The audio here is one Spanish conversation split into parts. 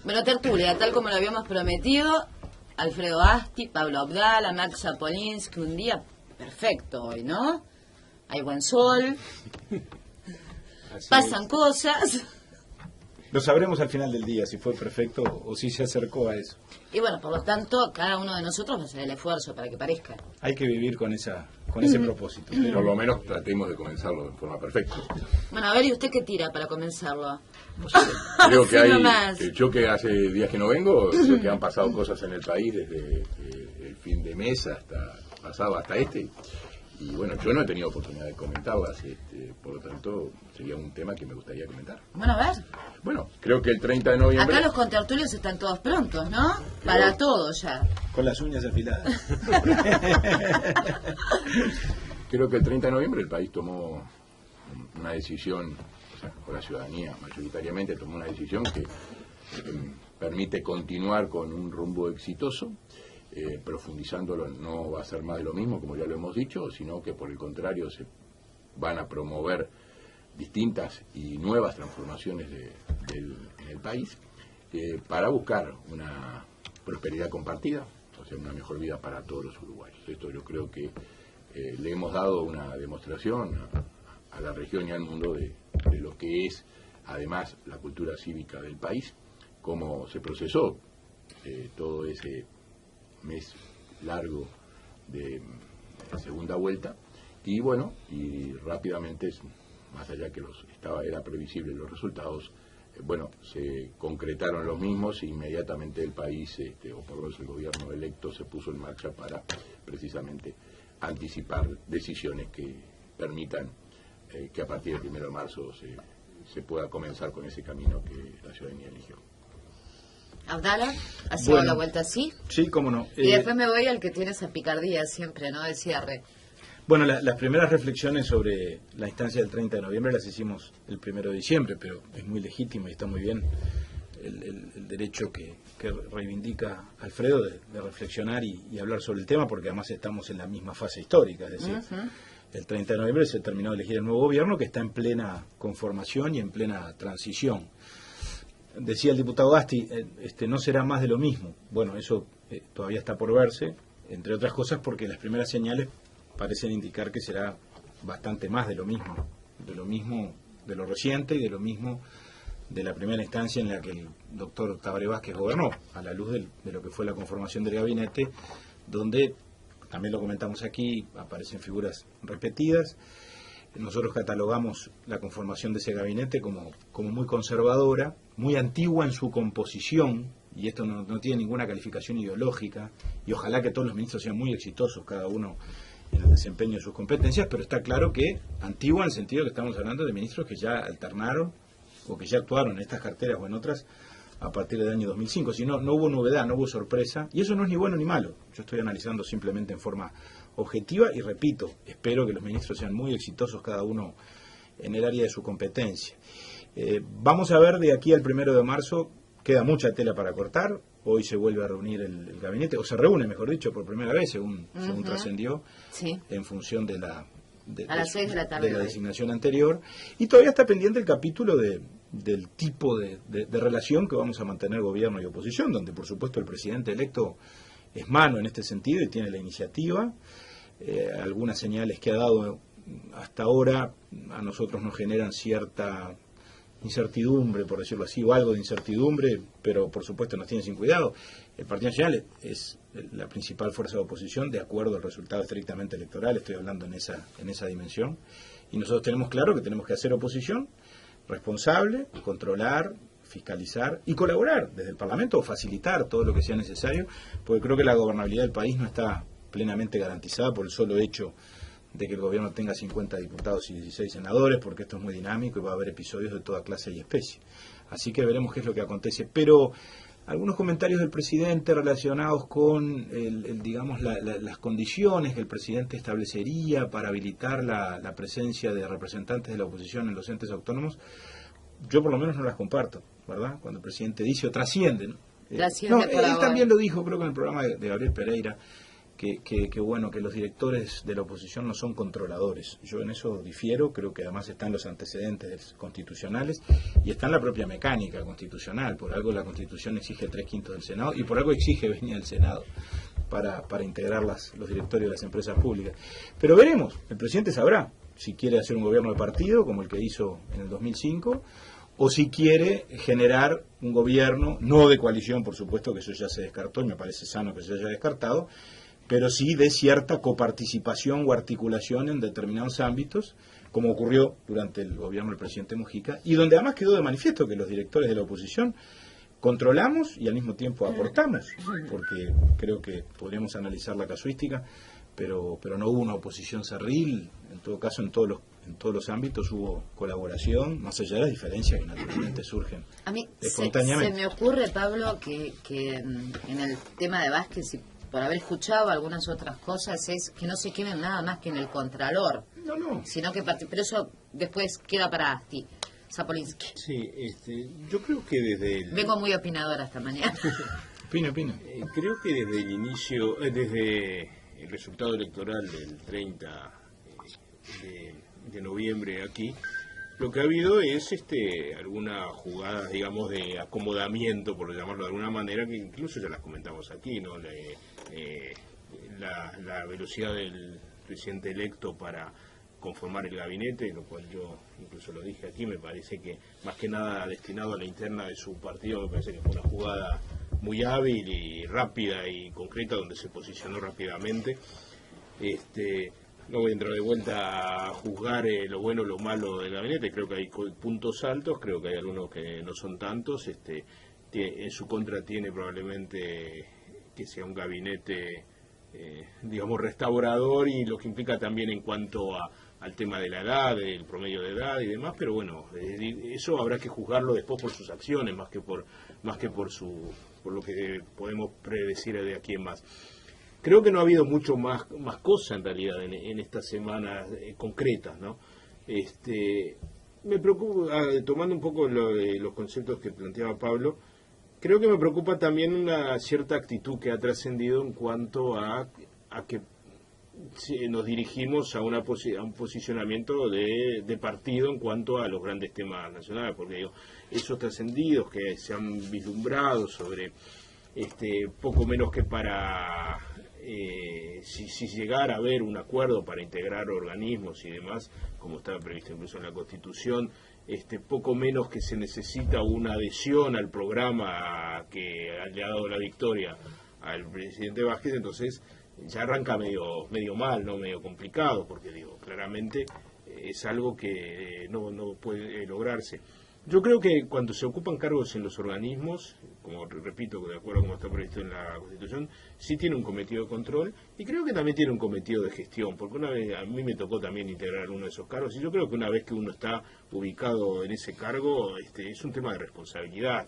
Bueno, tertulia, tal como lo habíamos prometido, Alfredo Asti, Pablo Abdala, Max Zapolinsky, un día perfecto hoy, ¿no? Hay buen sol, pasan cosas. Lo sabremos al final del día si fue perfecto o si se acercó a eso. Y bueno, por lo tanto, cada uno de nosotros va a hacer el esfuerzo para que parezca. Hay que vivir con ese propósito. Pero por lo menos tratemos de comenzarlo de forma perfecta. Bueno, a ver, ¿y usted qué tira para comenzarlo? No sé, creo que Sí, hay, nomás. yo que hace días que no vengo, creo que han pasado cosas en el país desde el fin de mes hasta este. Y bueno, yo no he tenido oportunidad de comentarlas, por lo tanto sería un tema que me gustaría comentar. Bueno, a ver. Bueno, creo que el 30 de noviembre... Acá los contertulios están todos prontos, ¿no? Para todo ya. Con las uñas afiladas. Creo que el 30 de noviembre el país tomó una decisión, o la ciudadanía mayoritariamente tomó una decisión que permite continuar con un rumbo exitoso. Profundizándolo no va a ser más de lo mismo, como ya lo hemos dicho, sino que por el contrario se van a promover distintas y nuevas transformaciones en el país para buscar una prosperidad compartida, o sea, una mejor vida para todos los uruguayos. Esto yo creo que le hemos dado una demostración a la región y al mundo de lo que es, además, la cultura cívica del país, cómo se procesó todo ese mes largo de segunda vuelta y bueno, y rápidamente, más allá que era previsible los resultados, bueno, se concretaron los mismos e inmediatamente el país, o por lo menos el gobierno electo, se puso en marcha para precisamente anticipar decisiones que permitan que a partir del 1 de marzo se pueda comenzar con ese camino que la ciudadanía eligió. Abdala, ¿ha sido la vuelta así? Sí, cómo no. Y después me voy al que tiene esa picardía siempre, ¿no? De cierre. Bueno, las primeras reflexiones sobre la instancia del 30 de noviembre las hicimos el 1 de diciembre, pero es muy legítimo y está muy bien el derecho que reivindica Alfredo de reflexionar y hablar sobre el tema, porque además estamos en la misma fase histórica, es decir, el 30 de noviembre se terminó de elegir el nuevo gobierno que está en plena conformación y en plena transición. Decía el diputado Gasti, no será más de lo mismo. Bueno, eso todavía está por verse, entre otras cosas porque las primeras señales parecen indicar que será bastante más de lo mismo, de lo reciente y de lo mismo de la primera instancia en la que el doctor Tabaré Vázquez gobernó, a la luz de lo que fue la conformación del gabinete, donde, también lo comentamos aquí, aparecen figuras repetidas. Nosotros catalogamos la conformación de ese gabinete como muy conservadora, muy antigua en su composición, y esto no tiene ninguna calificación ideológica, y ojalá que todos los ministros sean muy exitosos, cada uno en el desempeño de sus competencias, pero está claro que antigua en el sentido que estamos hablando de ministros que ya alternaron o que ya actuaron en estas carteras o en otras a partir del año 2005. Si no hubo novedad, no hubo sorpresa, y eso no es ni bueno ni malo. Yo estoy analizando simplemente en forma objetiva y repito, espero que los ministros sean muy exitosos cada uno en el área de su competencia. Vamos a ver de aquí al 1 de marzo, queda mucha tela para cortar. Hoy se vuelve a reunir el gabinete, o se reúne, mejor dicho, por primera vez, según trascendió, en función de la designación anterior. Y todavía está pendiente el capítulo del tipo de relación que vamos a mantener gobierno y oposición, donde por supuesto el presidente electo es mano en este sentido y tiene la iniciativa. Algunas señales que ha dado hasta ahora a nosotros nos generan cierta incertidumbre, por decirlo así, o algo de incertidumbre, pero por supuesto nos tiene sin cuidado. El Partido Nacional es la principal fuerza de oposición de acuerdo al resultado estrictamente electoral, estoy hablando en esa dimensión, y nosotros tenemos claro que tenemos que hacer oposición responsable, controlar, fiscalizar y colaborar desde el Parlamento o facilitar todo lo que sea necesario, porque creo que la gobernabilidad del país no está plenamente garantizada por el solo hecho de que el gobierno tenga 50 diputados y 16 senadores, porque esto es muy dinámico y va a haber episodios de toda clase y especie. Así que veremos qué es lo que acontece. Pero algunos comentarios del presidente relacionados con digamos las condiciones que el presidente establecería para habilitar la presencia de representantes de la oposición en los entes autónomos, yo por lo menos no las comparto, ¿verdad? Cuando el presidente dice o trasciende, ¿no? Él también lo dijo, creo que en el programa de Gabriel Pereira, bueno, que los directores de la oposición no son controladores. Yo en eso difiero, creo que además están los antecedentes constitucionales y está en la propia mecánica constitucional. Por algo la Constitución exige 3/5 del Senado y por algo exige venir del Senado para integrar los directorios de las empresas públicas. Pero veremos, el presidente sabrá si quiere hacer un gobierno de partido como el que hizo en el 2005 o si quiere generar un gobierno, no de coalición, por supuesto, que eso ya se descartó y me parece sano que se haya descartado, pero sí de cierta coparticipación o articulación en determinados ámbitos, como ocurrió durante el gobierno del presidente Mujica, y donde además quedó de manifiesto que los directores de la oposición controlamos y al mismo tiempo aportamos, porque creo que podríamos analizar la casuística, pero no hubo una oposición cerril, en todo caso en todos los ámbitos hubo colaboración, más allá de las diferencias que naturalmente surgen a mí espontáneamente. se me ocurre, Pablo, que en el tema de Vázquez, y por haber escuchado algunas otras cosas, es que no se quemen nada más que en el Contralor, sino que pero eso después queda para ti, Zapolinsky. Sí, yo creo que Vengo muy opinadora esta mañana. Opina. Creo que desde el inicio, desde el resultado electoral del 30 de noviembre aquí, lo que ha habido es algunas jugadas, digamos, de acomodamiento, por llamarlo de alguna manera, que incluso ya las comentamos aquí, ¿no? La velocidad del presidente electo para conformar el gabinete, lo cual yo incluso lo dije aquí, me parece que más que nada destinado a la interna de su partido, me parece que fue una jugada muy hábil y rápida y concreta, donde se posicionó rápidamente. No voy a entrar de vuelta a juzgar lo bueno o lo malo del gabinete, creo que hay puntos altos, creo que hay algunos que no son tantos. En su contra tiene probablemente que sea un gabinete, digamos, restaurador, y lo que implica también en cuanto al tema de la edad, del promedio de edad y demás, pero bueno, eso habrá que juzgarlo después por sus acciones, más que por lo que podemos predecir de aquí en más. Creo que no ha habido mucho más cosa en realidad en estas semanas concretas, ¿no? Me preocupa, tomando un poco los conceptos que planteaba Pablo, creo que me preocupa también una cierta actitud que ha trascendido en cuanto a que nos dirigimos a un posicionamiento de partido en cuanto a los grandes temas nacionales, porque digo, esos trascendidos que se han vislumbrado sobre poco menos que para si llegara a haber un acuerdo para integrar organismos y demás, como estaba previsto incluso en la Constitución, poco menos que se necesita una adhesión al programa que le ha dado la victoria al presidente Vázquez. Entonces ya arranca medio mal, no medio complicado, porque digo, claramente es algo que no puede lograrse. Yo creo que cuando se ocupan cargos en los organismos, como repito, de acuerdo a como está previsto en la Constitución, sí tiene un cometido de control, y creo que también tiene un cometido de gestión, porque una vez a mí me tocó también integrar uno de esos cargos, y yo creo que una vez que uno está ubicado en ese cargo, es un tema de responsabilidad.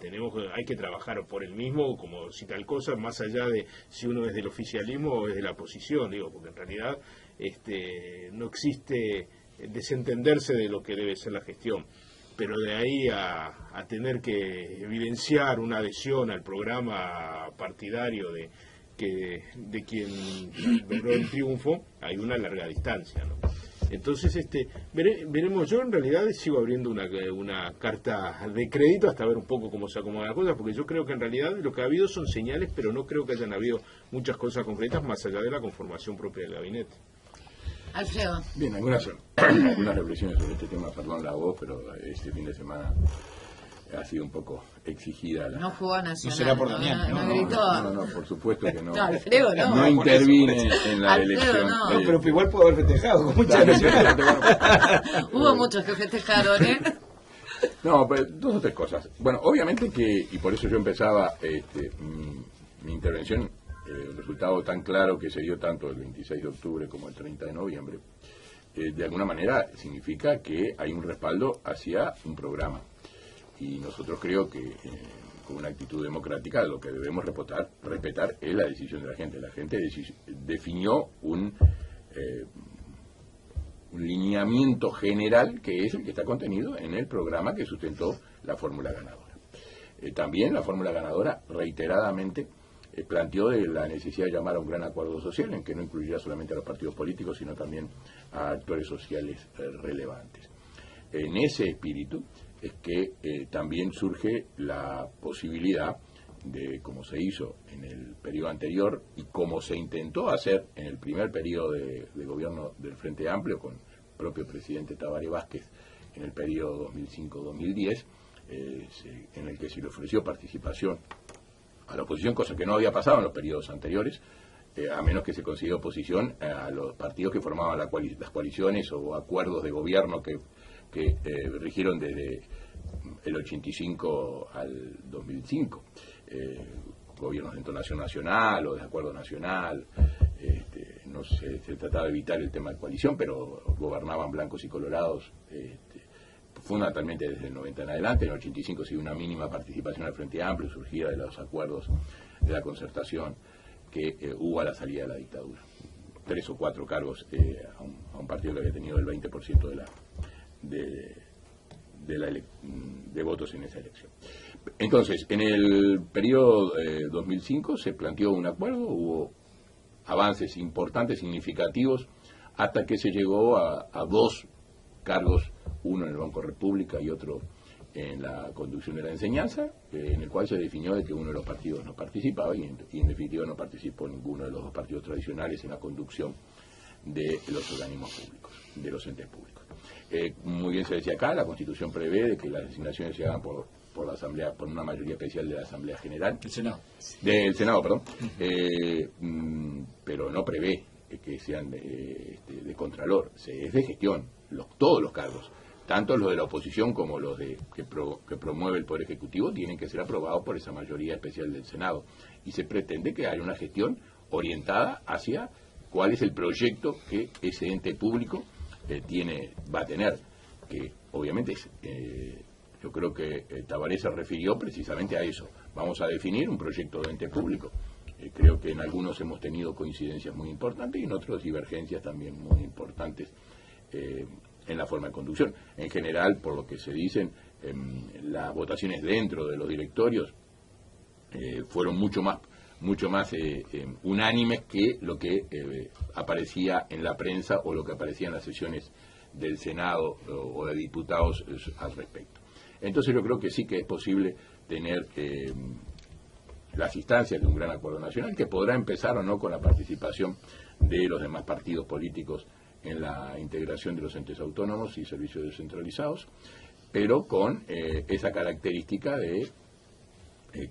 Hay que trabajar por el mismo, como si tal cosa, más allá de si uno es del oficialismo o es de la oposición, digo, porque en realidad no existe desentenderse de lo que debe ser la gestión. Pero de ahí a tener que evidenciar una adhesión al programa partidario de quien logró el triunfo, hay una larga distancia, ¿no? Entonces, veremos. Yo en realidad sigo abriendo una carta de crédito hasta ver un poco cómo se acomodan las cosas, porque yo creo que en realidad lo que ha habido son señales, pero no creo que hayan habido muchas cosas concretas más allá de la conformación propia del gabinete. Alfredo. Bien, algunas reflexiones sobre este tema, perdón la voz, pero este fin de semana ha sido un poco exigida no jugó Nacional. No será por Damián. No gritó. No, por supuesto que no. No, Alfredo no. No intervine en la Alfredo, elección. no. Pero igual pudo haber festejado con mucha emoción. Hubo muchos que festejaron, ¿eh? No, pero dos o tres cosas. Bueno, obviamente y por eso yo empezaba mi intervención, el resultado tan claro que se dio tanto el 26 de octubre como el 30 de noviembre, de alguna manera significa que hay un respaldo hacia un programa. Y nosotros creo que con una actitud democrática lo que debemos respetar es la decisión de la gente. La gente definió un lineamiento general que es el que está contenido en el programa que sustentó la fórmula ganadora. También la fórmula ganadora reiteradamente planteó de la necesidad de llamar a un gran acuerdo social en que no incluiría solamente a los partidos políticos, sino también a actores sociales relevantes. En ese espíritu es que también surge la posibilidad de, como se hizo en el periodo anterior y como se intentó hacer en el primer periodo de gobierno del Frente Amplio con el propio presidente Tabaré Vázquez en el periodo 2005-2010, en el que se le ofreció participación a la oposición, cosa que no había pasado en los periodos anteriores, a menos que se considere oposición a los partidos que formaban las coaliciones o acuerdos de gobierno que rigieron desde el 85 al 2005, gobiernos de entonación nacional o de acuerdo nacional. No se trataba de evitar el tema de coalición, pero gobernaban blancos y colorados fundamentalmente desde el 90 en adelante. En el 85 sí una mínima participación al Frente Amplio, surgida de los acuerdos de la concertación que hubo a la salida de la dictadura. 3 o 4 cargos a un partido que había tenido el 20% de votos en esa elección. Entonces, en el periodo 2005 se planteó un acuerdo, hubo avances importantes, significativos, hasta que se llegó a 2 cargos, uno en el Banco República y otro en la conducción de la enseñanza, en el cual se definió de que uno de los partidos no participaba y en definitiva no participó ninguno de los 2 partidos tradicionales en la conducción de los organismos públicos, de los entes públicos. Muy bien se decía acá, la Constitución prevé de que las designaciones se hagan por la Asamblea, por una mayoría especial de la Asamblea General. Del Senado, perdón. Pero no prevé que sean de Contralor, es de gestión, todos los cargos, tanto los de la oposición como los que promueve el Poder Ejecutivo, tienen que ser aprobados por esa mayoría especial del Senado. Y se pretende que haya una gestión orientada hacia cuál es el proyecto que ese ente público va a tener, que obviamente yo creo que Tabaré se refirió precisamente a eso. Vamos a definir un proyecto de ente público. Creo que en algunos hemos tenido coincidencias muy importantes y en otros divergencias también muy importantes en la forma de conducción. En general, por lo que se dicen, las votaciones dentro de los directorios fueron mucho más unánimes que lo que aparecía en la prensa o lo que aparecía en las sesiones del Senado o de diputados al respecto. Entonces yo creo que sí que es posible tener las instancias de un gran acuerdo nacional, que podrá empezar o no con la participación de los demás partidos políticos en la integración de los entes autónomos y servicios descentralizados, pero con esa característica de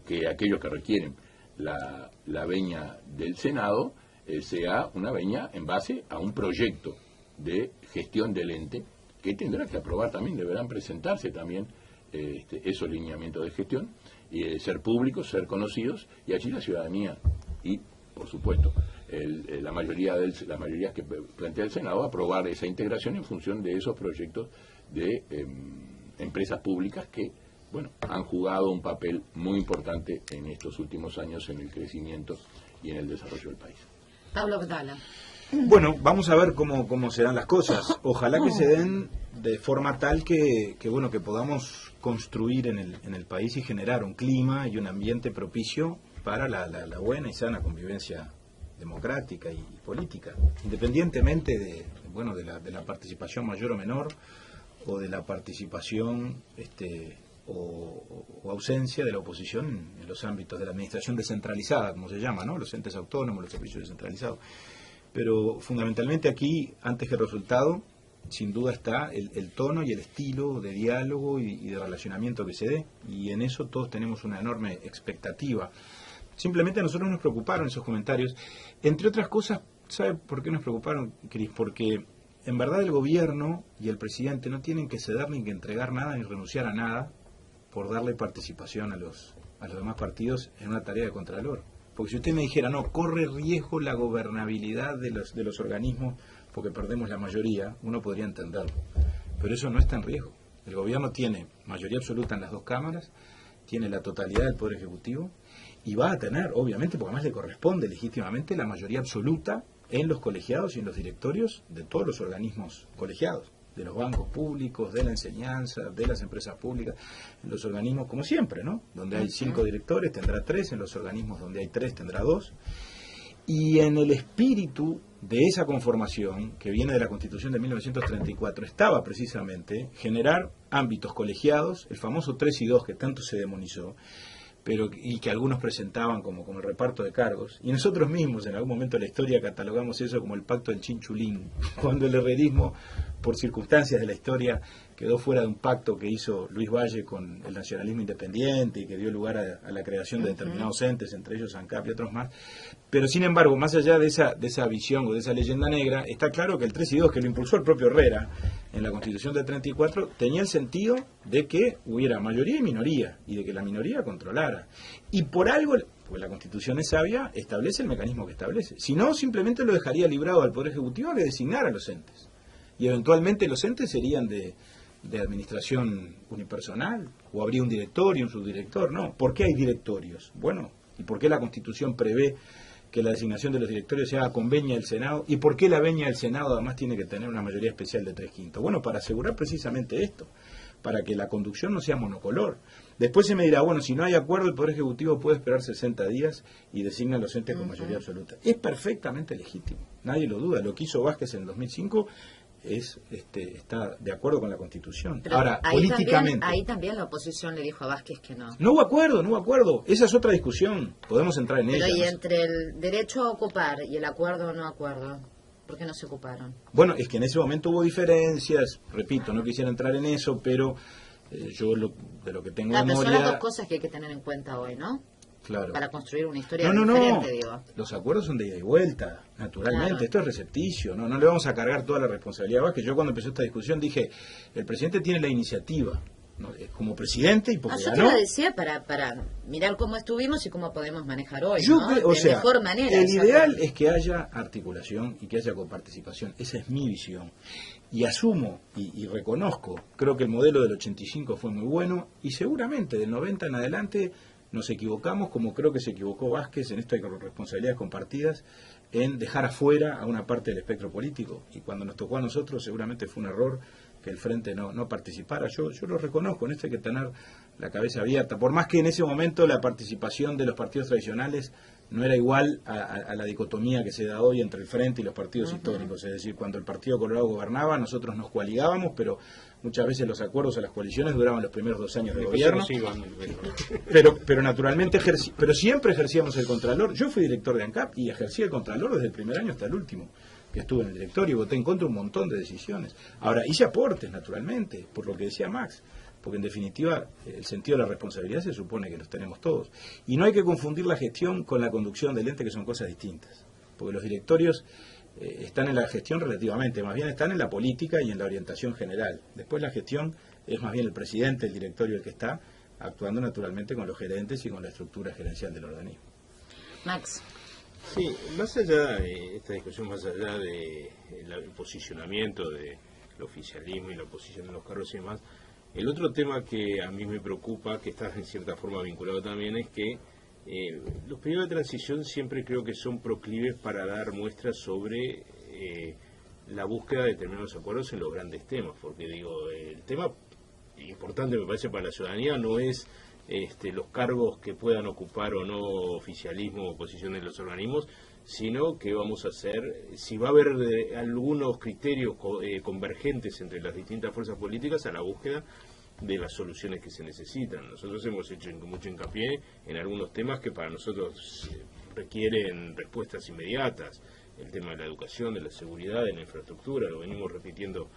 que aquellos que requieren la venia del Senado sea una venia en base a un proyecto de gestión del ente que tendrá que aprobar también, deberán presentarse también esos lineamientos de gestión, y ser públicos, ser conocidos, y allí la ciudadanía y, por supuesto, las mayorías que plantea el Senado aprobar esa integración en función de esos proyectos de empresas públicas que han jugado un papel muy importante en estos últimos años en el crecimiento y en el desarrollo del país. Pablo Abdala. Bueno, vamos a ver cómo se dan las cosas. Ojalá que se den de forma tal que podamos construir en el país y generar un clima y un ambiente propicio para la buena y sana convivencia democrática y política, independientemente de la participación mayor o menor, o de la participación o ausencia de la oposición en los ámbitos de la administración descentralizada, como se llama, ¿no? Los entes autónomos, los servicios descentralizados. Pero fundamentalmente aquí, antes que el resultado, sin duda está el tono y el estilo de diálogo y de relacionamiento que se dé, y en eso todos tenemos una enorme expectativa. Simplemente a nosotros nos preocuparon esos comentarios, entre otras cosas. ¿Sabe por qué nos preocuparon, Cris? Porque en verdad el gobierno y el presidente no tienen que ceder ni que entregar nada ni renunciar a nada por darle participación a los demás partidos en una tarea de contralor. Porque si usted me dijera, no, corre riesgo la gobernabilidad de los organismos porque perdemos la mayoría, uno podría entenderlo. Pero eso no está en riesgo. El gobierno tiene mayoría absoluta en las 2 cámaras, tiene la totalidad del Poder Ejecutivo y va a tener, obviamente, porque además le corresponde legítimamente, la mayoría absoluta en los colegiados y en los directorios de todos los organismos colegiados. de los bancos públicos, de la enseñanza, de las empresas públicas, en los organismos como siempre, ¿no? Donde hay 5 directores tendrá 3, en los organismos donde hay 3 tendrá 2. Y en el espíritu de esa conformación, que viene de la Constitución de 1934, estaba precisamente generar ámbitos colegiados, el famoso 3 y 2 que tanto se demonizó, y que algunos presentaban como el reparto de cargos, y nosotros mismos en algún momento de la historia catalogamos eso como el pacto del chinchulín, cuando el herrerismo, por circunstancias de la historia, quedó fuera de un pacto que hizo Luis Valle con el nacionalismo independiente y que dio lugar a la creación de determinados entes, entre ellos ANCAP y otros más. Pero sin embargo, más allá de esa visión o de esa leyenda negra, está claro que el 3 y 2, que lo impulsó el propio Herrera en la Constitución del 34, tenía el sentido de que hubiera mayoría y minoría, y de que la minoría controlara. Y por algo, pues la Constitución es sabia, establece el mecanismo que establece. Si no, simplemente lo dejaría librado al Poder Ejecutivo a que designara los entes. Y eventualmente los entes serían de administración unipersonal, o habría un directorio, un subdirector, ¿no? ¿Por qué hay directorios? Bueno, ¿y por qué la Constitución prevé que la designación de los directorios se haga con veña del Senado? ¿Y por qué la veña del Senado además tiene que tener una mayoría especial de 3/5? Bueno, para asegurar precisamente esto, para que la conducción no sea monocolor. Después se me dirá, bueno, si no hay acuerdo, el Poder Ejecutivo puede esperar 60 días y designa a los entes con mayoría absoluta. Es perfectamente legítimo, nadie lo duda. Lo que hizo Vázquez en el 2005 está de acuerdo con la Constitución. Pero ahora, políticamente... ahí también la oposición le dijo a Vázquez que no. No hubo acuerdo. Esa es otra discusión. Podemos entrar en ella. Pero y entre el derecho a ocupar y el acuerdo o no acuerdo, ¿por qué no se ocuparon? Bueno, es que en ese momento hubo diferencias. Repito, no quisiera entrar en eso, pero yo de lo que tengo memoria... Son las dos cosas que hay que tener en cuenta hoy, ¿no? Claro. Para construir una historia diferente, digo. Los acuerdos son de ida y vuelta, naturalmente. Claro. Esto es recepticio, no le vamos a cargar toda la responsabilidad. Que yo cuando empezó esta discusión dije, el presidente tiene la iniciativa, ¿no? Como presidente, y porque yo te lo decía para mirar cómo estuvimos y cómo podemos manejar hoy, yo ¿no? Mejor manera. El ideal es que haya articulación y que haya coparticipación. Esa es mi visión. Y asumo y reconozco, creo que el modelo del 85 fue muy bueno y seguramente del 90 en adelante nos equivocamos, como creo que se equivocó Vázquez, en esto hay responsabilidades compartidas, en dejar afuera a una parte del espectro político. Y cuando nos tocó a nosotros, seguramente fue un error que el Frente no participara. Yo lo reconozco, en esto hay que tener la cabeza abierta. Por más que en ese momento la participación de los partidos tradicionales no era igual a la dicotomía que se da hoy entre el Frente y los partidos históricos. Es decir, cuando el Partido Colorado gobernaba, nosotros nos coaligábamos, pero muchas veces los acuerdos a las coaliciones duraban los primeros 2 años de gobierno. Pero naturalmente, pero siempre ejercíamos el Contralor. Yo fui director de ANCAP y ejercí el Contralor desde el primer año hasta el último que estuve en el directorio y voté en contra un montón de decisiones. Ahora, hice aportes, naturalmente, por lo que decía Max, porque en definitiva el sentido de la responsabilidad se supone que los tenemos todos. Y no hay que confundir la gestión con la conducción del ente, que son cosas distintas, porque los directorios están en la gestión relativamente, más bien están en la política y en la orientación general. Después la gestión es más bien el presidente, el directorio el que está actuando naturalmente con los gerentes y con la estructura gerencial del organismo. Max. Sí, más allá de esta discusión, más allá de el posicionamiento del oficialismo y la oposición de los cargos y demás, el otro tema que a mí me preocupa, que está en cierta forma vinculado también, es que los periodos de transición siempre creo que son proclives para dar muestras sobre la búsqueda de determinados acuerdos en los grandes temas, porque digo, el tema importante me parece para la ciudadanía no es los cargos que puedan ocupar o no oficialismo o oposición en los organismos, sino que vamos a hacer, si va a haber algunos criterios convergentes entre las distintas fuerzas políticas a la búsqueda de las soluciones que se necesitan. Nosotros hemos hecho mucho hincapié en algunos temas que para nosotros requieren respuestas inmediatas, el tema de la educación, de la seguridad, de la infraestructura, lo venimos repitiendo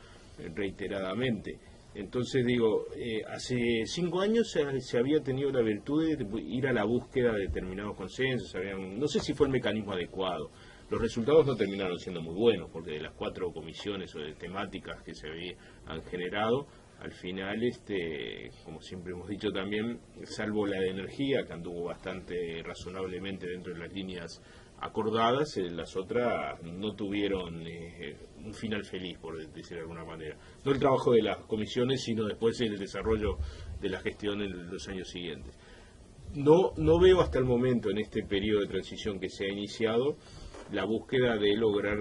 reiteradamente. Entonces digo, hace 5 años se había tenido la virtud de ir a la búsqueda de determinados consensos, no sé si fue el mecanismo adecuado. Los resultados no terminaron siendo muy buenos, porque de las 4 comisiones o de temáticas que se han generado, al final, como siempre hemos dicho también, salvo la de energía, que anduvo bastante razonablemente dentro de las líneas acordadas, las otras no tuvieron un final feliz, por decir de alguna manera. No el trabajo de las comisiones, sino después el desarrollo de la gestión en los años siguientes. No veo hasta el momento, en este periodo de transición que se ha iniciado, la búsqueda de lograr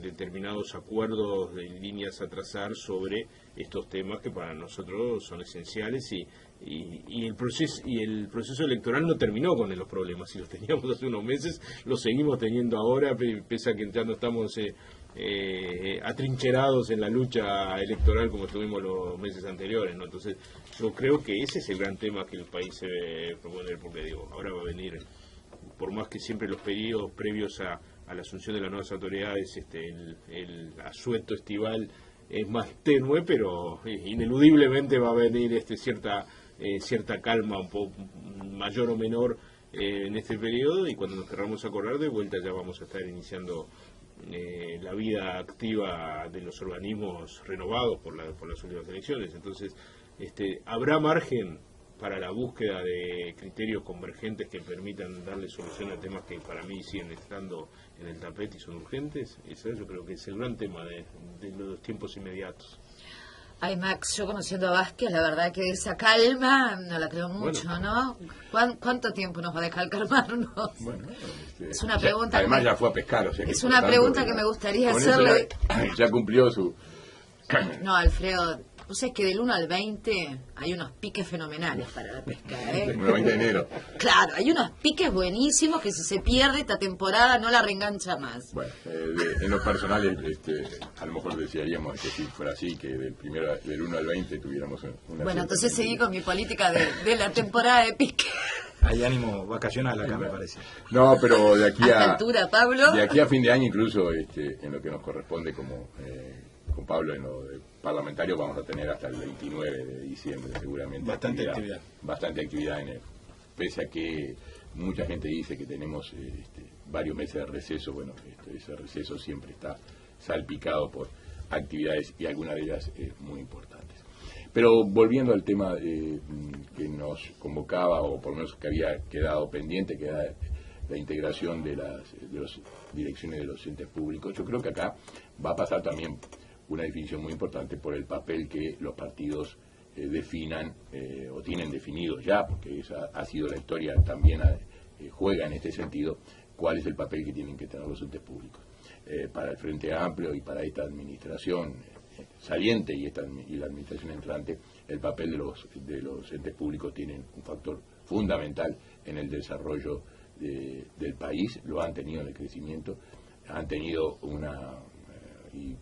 determinados acuerdos de líneas a trazar sobre estos temas que para nosotros son esenciales y el proceso electoral no terminó con los problemas. Si los teníamos hace unos meses, los seguimos teniendo ahora, pese a que ya no estamos atrincherados en la lucha electoral como estuvimos los meses anteriores, ¿no? Entonces yo creo que ese es el gran tema que el país se debe proponer, porque digo, ahora va a venir, por más que siempre los periodos previos a la asunción de las nuevas autoridades, el asueto estival es más tenue, pero ineludiblemente va a venir cierta calma, un poco mayor o menor en este periodo, y cuando nos querramos acordar de vuelta ya vamos a estar iniciando la vida activa de los organismos renovados por las últimas elecciones. Entonces habrá margen para la búsqueda de criterios convergentes que permitan darle solución a temas que para mí siguen estando en el tapete y son urgentes. Eso yo creo que es el gran tema de los tiempos inmediatos. Ay, Max, yo conociendo a Vázquez, la verdad que esa calma no la creo mucho, ¿no? ¿Cuánto tiempo nos va a dejar calmarnos? Bueno, es una pregunta. Además ya fue a pescar, o sea que es una pregunta que me gustaría hacerle. Ya cumplió su... No, Alfredo, vos sabés que del 1 al 20 hay unos piques fenomenales para la pesca, ¿eh? Del 1 al 20 de enero. Claro, hay unos piques buenísimos que si se pierde esta temporada no la reengancha más. Bueno, en lo personal, a lo mejor desearíamos que si fuera así, que del 1 al 20 tuviéramos una... Bueno, entonces seguí con mi política de la temporada de pique. Hay ánimo vacacional acá, me parece. No, pero de aquí a altura, Pablo. De aquí a fin de año, incluso en lo que nos corresponde como con Pablo en lo parlamentario, vamos a tener hasta el 29 de diciembre seguramente bastante actividad. Bastante actividad pese a que mucha gente dice que tenemos varios meses de receso. Bueno, ese receso siempre está salpicado por actividades y algunas de ellas muy importantes. Pero volviendo al tema que nos convocaba, o por lo menos que había quedado pendiente, que era la integración de las direcciones de los entes públicos, yo creo que acá va a pasar también una definición muy importante por el papel que los partidos definan o tienen definido ya, porque esa ha sido la historia, también juega en este sentido, cuál es el papel que tienen que tener los entes públicos. Para el Frente Amplio y para esta administración saliente y la administración entrante, el papel de los entes públicos tienen un factor fundamental en el desarrollo del país, lo han tenido en el crecimiento, han tenido y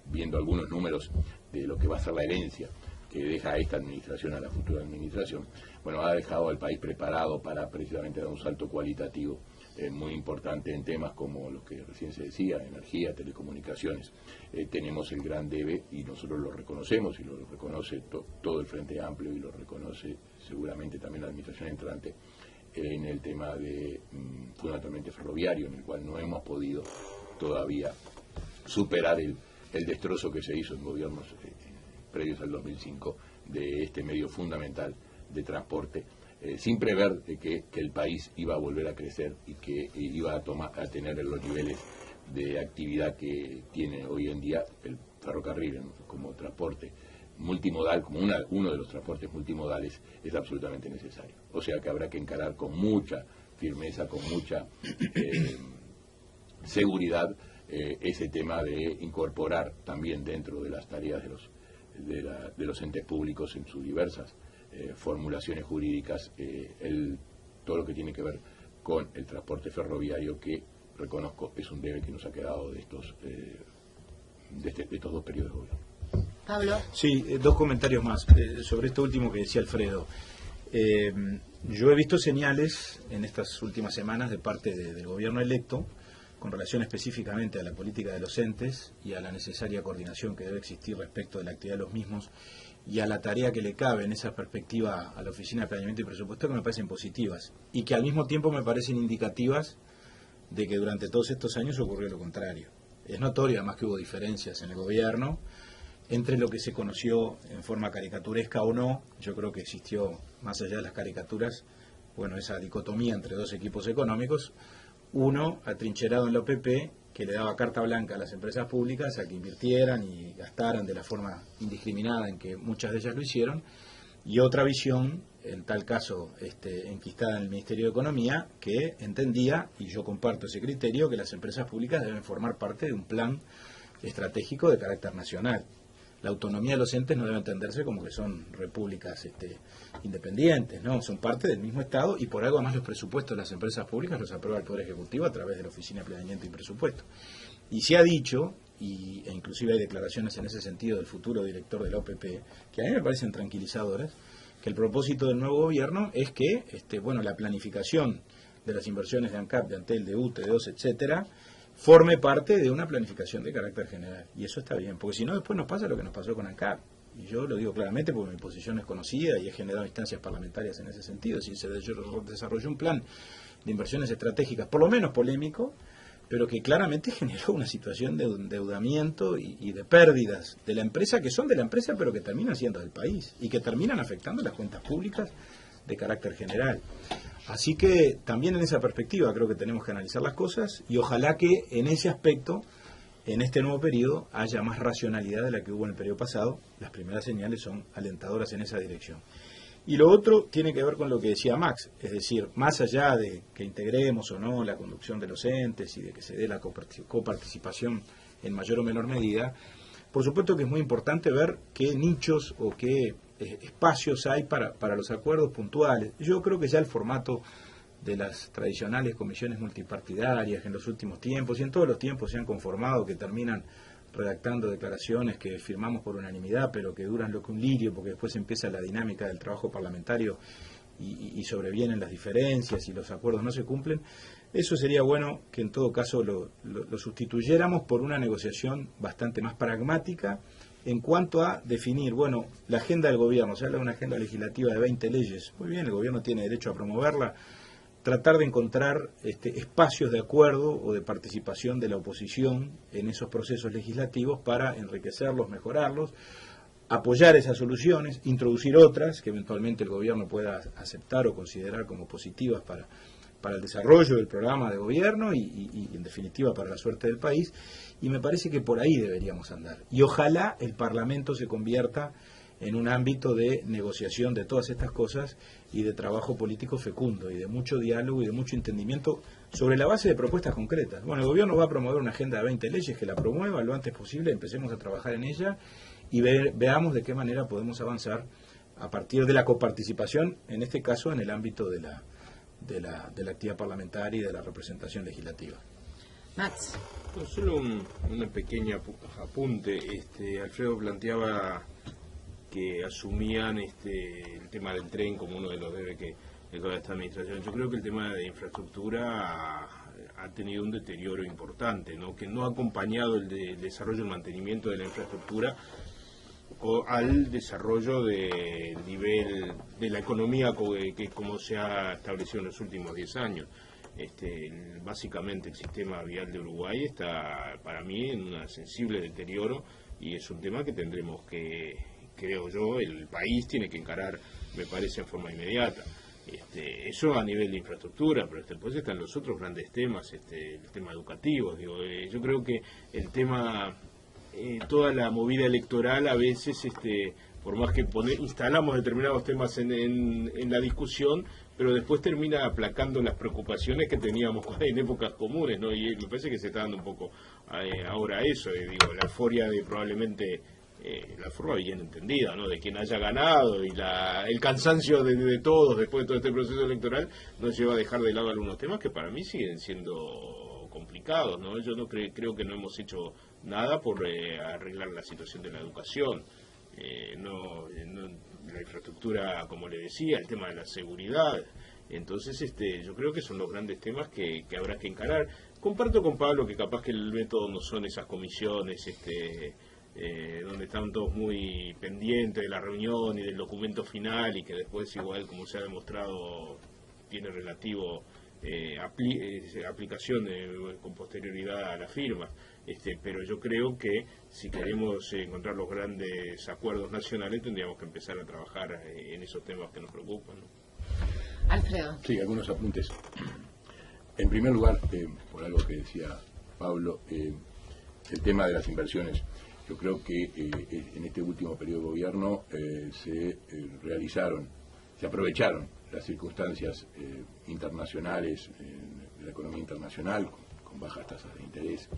viendo algunos números de lo que va a ser la herencia que deja esta administración a la futura administración, bueno, ha dejado al país preparado para precisamente dar un salto cualitativo muy importante en temas como los que recién se decía, energía, telecomunicaciones. Tenemos el gran debe, y nosotros lo reconocemos, y lo reconoce todo el Frente Amplio, y lo reconoce seguramente también la administración entrante, en el tema de fundamentalmente ferroviario, en el cual no hemos podido todavía superar el destrozo que se hizo en gobiernos previos al 2005 de este medio fundamental de transporte, sin prever que el país iba a volver a crecer y que iba a tener los niveles de actividad que tiene hoy en día el ferrocarril como transporte multimodal, como uno de los transportes multimodales, es absolutamente necesario. O sea que habrá que encarar con mucha firmeza, con mucha seguridad ese tema de incorporar también dentro de las tareas de los entes públicos en sus diversas formulaciones jurídicas todo lo que tiene que ver con el transporte ferroviario, que reconozco es un debe que nos ha quedado de estos dos periodos de gobierno. Pablo. Sí, dos comentarios más sobre esto último que decía Alfredo. Yo he visto señales en estas últimas semanas de parte del gobierno electo con relación específicamente a la política de los entes y a la necesaria coordinación que debe existir respecto de la actividad de los mismos y a la tarea que le cabe en esa perspectiva a la Oficina de Planeamiento y Presupuesto, que me parecen positivas y que al mismo tiempo me parecen indicativas de que durante todos estos años ocurrió lo contrario. Es notorio además que hubo diferencias en el gobierno entre lo que se conoció en forma caricaturesca o no. Yo creo que existió, más allá de las caricaturas, bueno, esa dicotomía entre dos equipos económicos, uno atrincherado en la OPP, que le daba carta blanca a las empresas públicas a que invirtieran y gastaran de la forma indiscriminada en que muchas de ellas lo hicieron, y otra visión en tal caso enquistada en el Ministerio de Economía, que entendía, y yo comparto ese criterio, que las empresas públicas deben formar parte de un plan estratégico de carácter nacional. La autonomía de los entes no debe entenderse como que son repúblicas independientes, ¿no? Son parte del mismo Estado y por algo más los presupuestos de las empresas públicas los aprueba el Poder Ejecutivo a través de la Oficina de Planeamiento y Presupuesto. Y se ha dicho, e inclusive hay declaraciones en ese sentido del futuro director de la OPP, que a mí me parecen tranquilizadoras, que el propósito del nuevo gobierno es que la planificación de las inversiones de ANCAP, de Antel, de UTE, de OS, etcétera, forme parte de una planificación de carácter general. Y eso está bien, porque si no después nos pasa lo que nos pasó con ANCAP. Y yo lo digo claramente porque mi posición es conocida y he generado instancias parlamentarias en ese sentido. Si se desarrolló un plan de inversiones estratégicas, por lo menos polémico, pero que claramente generó una situación de endeudamiento y de pérdidas de la empresa, que son de la empresa pero que terminan siendo del país y que terminan afectando las cuentas públicas de carácter general. Así que también en esa perspectiva creo que tenemos que analizar las cosas y ojalá que en ese aspecto, en este nuevo periodo, haya más racionalidad de la que hubo en el periodo pasado. Las primeras señales son alentadoras en esa dirección. Y lo otro tiene que ver con lo que decía Max, es decir, más allá de que integremos o no la conducción de los entes y de que se dé la coparticipación en mayor o menor medida, por supuesto que es muy importante ver qué nichos o qué espacios hay para los acuerdos puntuales. Yo creo que ya el formato de las tradicionales comisiones multipartidarias en los últimos tiempos y en todos los tiempos se han conformado, que terminan redactando declaraciones que firmamos por unanimidad, pero que duran lo que un lirio, porque después empieza la dinámica del trabajo parlamentario y sobrevienen las diferencias y los acuerdos no se cumplen. Eso sería bueno que en todo caso lo sustituyéramos por una negociación bastante más pragmática en cuanto a definir, la agenda del gobierno. Se habla de una agenda legislativa de 20 leyes. Muy bien, el gobierno tiene derecho a promoverla. Tratar de encontrar espacios de acuerdo o de participación de la oposición en esos procesos legislativos para enriquecerlos, mejorarlos, apoyar esas soluciones, introducir otras que eventualmente el gobierno pueda aceptar o considerar como positivas para el desarrollo del programa de gobierno y en definitiva para la suerte del país. Y me parece que por ahí deberíamos andar. Y ojalá el Parlamento se convierta en un ámbito de negociación de todas estas cosas y de trabajo político fecundo y de mucho diálogo y de mucho entendimiento sobre la base de propuestas concretas. El gobierno va a promover una agenda de 20 leyes, que la promueva lo antes posible, empecemos a trabajar en ella y veamos de qué manera podemos avanzar a partir de la coparticipación, en este caso en el ámbito de la actividad parlamentaria y de la representación legislativa. Max. Solo una pequeña apunte. Alfredo planteaba que asumían el tema del tren como uno de los debe que de toda esta administración. Yo creo que el tema de infraestructura ha tenido un deterioro importante, ¿no? Que no ha acompañado el desarrollo y mantenimiento de la infraestructura al desarrollo del nivel de la economía que como se ha establecido en los últimos 10 años. Básicamente el sistema vial de Uruguay está para mí en un sensible deterioro y es un tema que tendremos que, creo yo, el país tiene que encarar, me parece, en forma inmediata. Eso a nivel de infraestructura, pero después están los otros grandes temas, el tema educativo. Yo creo que el tema, toda la movida electoral a veces, por más que instalamos determinados temas en la discusión, pero después termina aplacando las preocupaciones que teníamos en épocas comunes, ¿no? Y me parece que se está dando un poco ahora eso, la euforia de probablemente la forma bien entendida, ¿no? De quien haya ganado y el cansancio de todos después de todo este proceso electoral nos lleva a dejar de lado algunos temas que para mí siguen siendo complicados, ¿no? Yo no creo que no hemos hecho nada por arreglar la situación de la educación. La infraestructura, como le decía, el tema de la seguridad. Entonces, yo creo que son los grandes temas que habrá que encarar. Comparto con Pablo que capaz que el método no son esas comisiones, donde están todos muy pendientes de la reunión y del documento final y que después, igual como se ha demostrado, tiene relativo aplicación con posterioridad a la firma. Pero yo creo que si queremos encontrar los grandes acuerdos nacionales tendríamos que empezar a trabajar en esos temas que nos preocupan, ¿no? Alfredo. Sí, algunos apuntes. En primer lugar, por algo que decía Pablo, el tema de las inversiones. Yo creo que en este último periodo de gobierno se realizaron se aprovecharon las circunstancias internacionales, de la economía internacional, con bajas tasas de interés,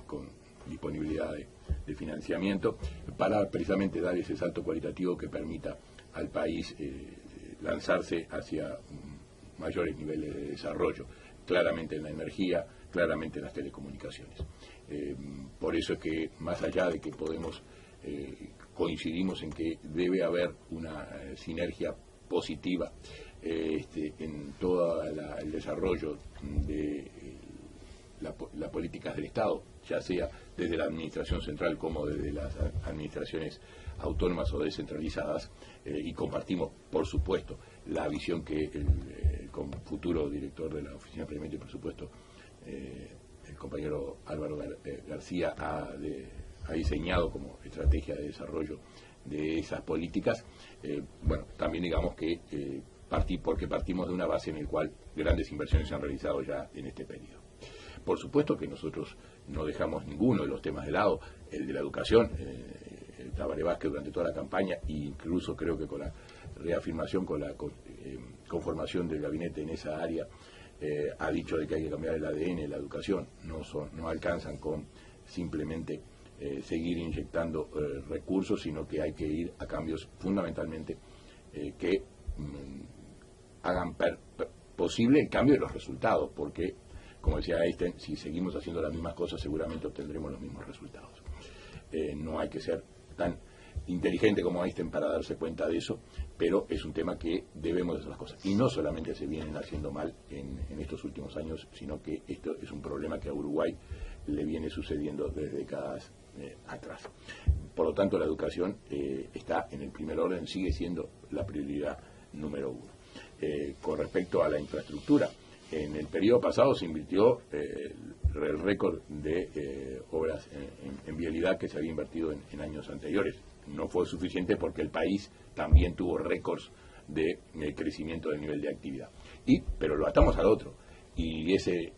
con disponibilidad de financiamiento, para precisamente dar ese salto cualitativo que permita al país lanzarse hacia mayores niveles de desarrollo, claramente en la energía, claramente en las telecomunicaciones. Por eso es que, más allá de que coincidimos en que debe haber una sinergia positiva en todo el desarrollo de las políticas del Estado, ya sea desde la administración central como desde las administraciones autónomas o descentralizadas, y compartimos, por supuesto, la visión que el futuro director de la Oficina de Planeamiento y Presupuesto, el compañero Álvaro García, ha diseñado como estrategia de desarrollo de esas políticas. Bueno, también digamos que porque partimos de una base en la cual grandes inversiones se han realizado ya en este periodo. Por supuesto que nosotros no dejamos ninguno de los temas de lado, el de la educación. Tabaré Vázquez durante toda la campaña, e incluso creo que con la reafirmación, con la conformación del gabinete en esa área, ha dicho de que hay que cambiar el ADN de la educación. No alcanzan con simplemente seguir inyectando recursos, sino que hay que ir a cambios fundamentalmente que hagan posible el cambio de los resultados, porque, como decía Einstein, si seguimos haciendo las mismas cosas seguramente obtendremos los mismos resultados. No hay que ser tan inteligente como Einstein para darse cuenta de eso, pero es un tema que debemos hacer las cosas. Y no solamente se vienen haciendo mal en estos últimos años, sino que esto es un problema que a Uruguay le viene sucediendo desde décadas atrás. Por lo tanto, la educación está en el primer orden, sigue siendo la prioridad número uno. Con respecto a la infraestructura, en el periodo pasado se invirtió el récord de obras en vialidad que se había invertido en años anteriores. No fue suficiente porque el país también tuvo récords de crecimiento del nivel de actividad. Pero lo atamos al otro. Y ese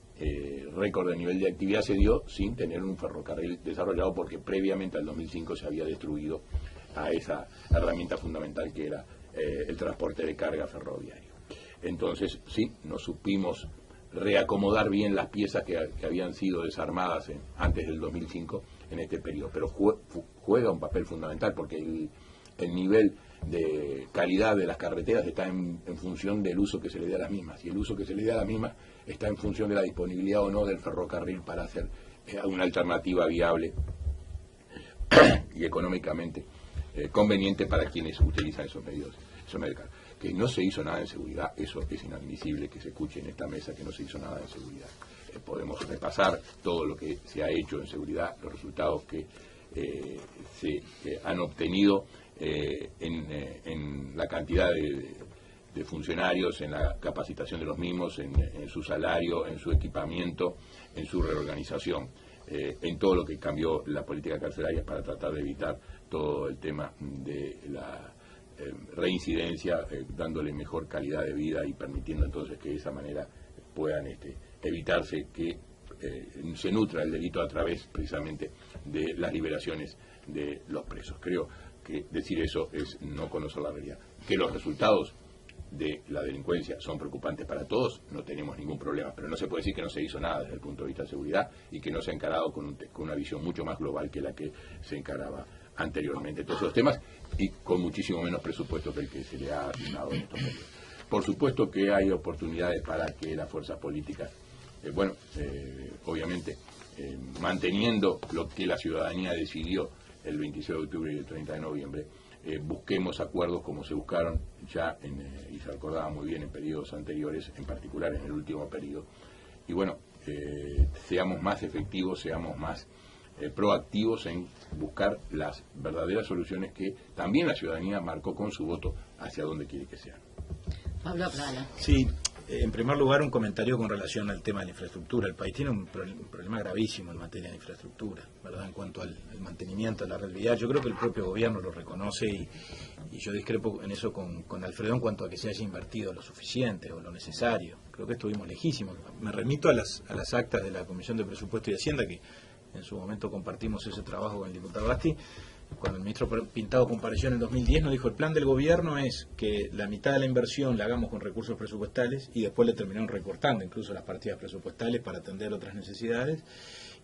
récord de nivel de actividad se dio sin tener un ferrocarril desarrollado, porque previamente al 2005 se había destruido a esa herramienta fundamental que era el transporte de carga ferroviario. Entonces, sí, nos supimos reacomodar bien las piezas que habían sido desarmadas antes del 2005 en este periodo, pero juega un papel fundamental, porque el nivel de calidad de las carreteras está en función del uso que se le dé a las mismas, y el uso que se le dé a las mismas está en función de la disponibilidad o no del ferrocarril para hacer una alternativa viable y económicamente conveniente para quienes utilizan esos medios. Que no se hizo nada en seguridad, eso es inadmisible que se escuche en esta mesa, que no se hizo nada en seguridad. Podemos repasar todo lo que se ha hecho en seguridad, los resultados que se han obtenido en la cantidad de funcionarios, en la capacitación de los mismos, en su salario, en su equipamiento, en su reorganización, en todo lo que cambió la política carcelaria para tratar de evitar todo el tema de la reincidencia, dándole mejor calidad de vida y permitiendo entonces que de esa manera puedan evitarse que se nutra el delito a través precisamente de las liberaciones de los presos. Creo que decir eso es no conocer la realidad. Que los resultados de la delincuencia son preocupantes para todos, no tenemos ningún problema, pero no se puede decir que no se hizo nada desde el punto de vista de seguridad y que no se ha encarado con una visión mucho más global que la que se encaraba anteriormente. Todos los temas, y con muchísimo menos presupuesto que el que se le ha asignado en estos periodos. Por supuesto que hay oportunidades para que las fuerzas políticas, obviamente, manteniendo lo que la ciudadanía decidió el 26 de octubre y el 30 de noviembre, busquemos acuerdos como se buscaron ya y se recordaba muy bien en periodos anteriores, en particular en el último periodo. Y bueno, seamos más efectivos, seamos más proactivos en buscar las verdaderas soluciones que también la ciudadanía marcó con su voto hacia donde quiere que sean. Pablo Plana. Sí, en primer lugar un comentario con relación al tema de la infraestructura. El país tiene un problema gravísimo en materia de infraestructura, ¿verdad? En cuanto al mantenimiento de la realidad. Yo creo que el propio gobierno lo reconoce y yo discrepo en eso con Alfredo en cuanto a que se haya invertido lo suficiente o lo necesario. Creo que estuvimos lejísimos. Me remito a las actas de la Comisión de Presupuesto y Hacienda, que en su momento compartimos ese trabajo con el diputado Basti. cuando el ministro Pintado compareció en el 2010, nos dijo: el plan del gobierno es que la mitad de la inversión la hagamos con recursos presupuestales, y después le terminaron recortando incluso las partidas presupuestales para atender otras necesidades,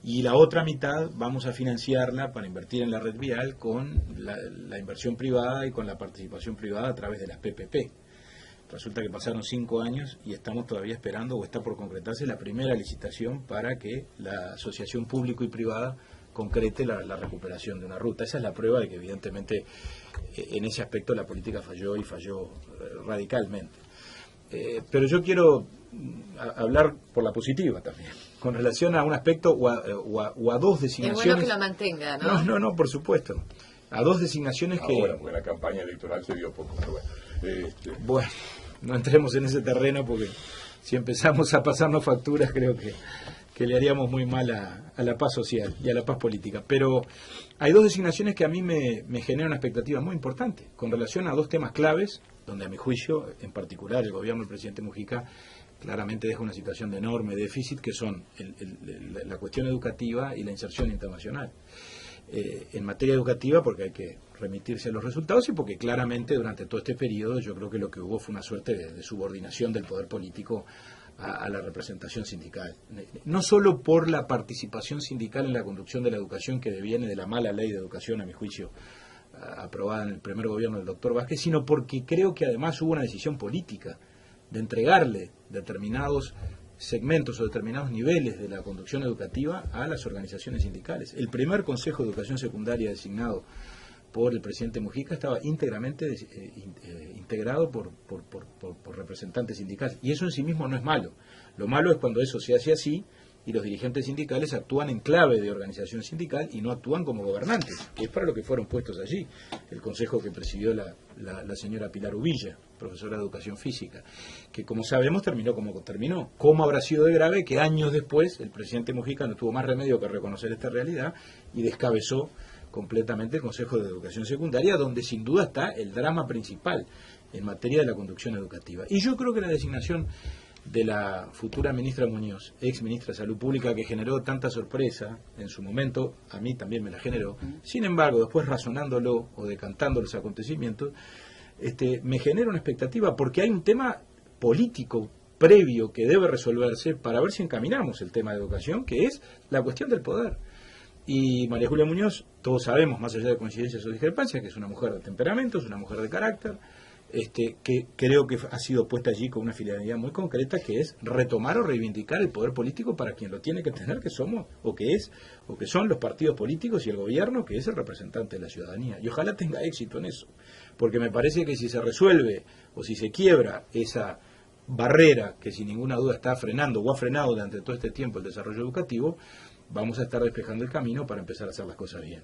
y la otra mitad vamos a financiarla para invertir en la red vial con la inversión privada y con la participación privada a través de las PPP. Resulta que pasaron 5 años y estamos todavía esperando, o está por concretarse, la primera licitación para que la asociación público y privada concrete la recuperación de una ruta. Esa es la prueba de que evidentemente en ese aspecto la política falló, y falló radicalmente. Pero yo quiero hablar por la positiva también, con relación a un aspecto o a dos designaciones. Es bueno que lo mantenga, ¿no? No, por supuesto. A dos designaciones que... Ahora, porque la campaña electoral se dio poco, pero bueno. Bueno, no entremos en ese terreno, porque si empezamos a pasarnos facturas creo que le haríamos muy mal a la paz social y a la paz política. Pero hay dos designaciones que a mí me generan una expectativa muy importante con relación a dos temas claves, donde a mi juicio, en particular, el gobierno del presidente Mujica claramente deja una situación de enorme déficit, que son la cuestión educativa y la inserción internacional. En materia educativa, porque hay que remitirse a los resultados, y porque claramente durante todo este periodo yo creo que lo que hubo fue una suerte de subordinación del poder político a la representación sindical. No solo por la participación sindical en la conducción de la educación, que deviene de la mala ley de educación, a mi juicio, aprobada en el primer gobierno del doctor Vázquez, sino porque creo que además hubo una decisión política de entregarle determinados segmentos o determinados niveles de la conducción educativa a las organizaciones sindicales. El primer Consejo de Educación Secundaria designado por el presidente Mujica estaba íntegramente integrado por representantes sindicales, y eso en sí mismo no es malo. Lo malo es cuando eso se hace así y los dirigentes sindicales actúan en clave de organización sindical y no actúan como gobernantes, que es para lo que fueron puestos allí. El consejo que presidió la señora Pilar Ubilla, profesora de educación física, que como sabemos terminó como terminó. ¿Cómo habrá sido de grave que años después el presidente Mujica no tuvo más remedio que reconocer esta realidad y descabezó completamente el Consejo de Educación Secundaria, donde sin duda está el drama principal en materia de la conducción educativa? Y yo creo que la designación de la futura ministra Muñoz, ex ministra de Salud Pública, que generó tanta sorpresa en su momento, a mí también me la generó. Sin embargo, después razonándolo o decantando los acontecimientos, me genera una expectativa, porque hay un tema político previo que debe resolverse para ver si encaminamos el tema de educación, que es la cuestión del poder. Y María Julia Muñoz, todos sabemos, más allá de coincidencias o discrepancias, que es una mujer de temperamento, es una mujer de carácter, que creo que ha sido puesta allí con una finalidad muy concreta, que es retomar o reivindicar el poder político para quien lo tiene que tener, que somos, o que son los partidos políticos y el gobierno, que es el representante de la ciudadanía. Y ojalá tenga éxito en eso, porque me parece que si se resuelve o si se quiebra esa barrera que sin ninguna duda está frenando o ha frenado durante todo este tiempo el desarrollo educativo, vamos a estar despejando el camino para empezar a hacer las cosas bien.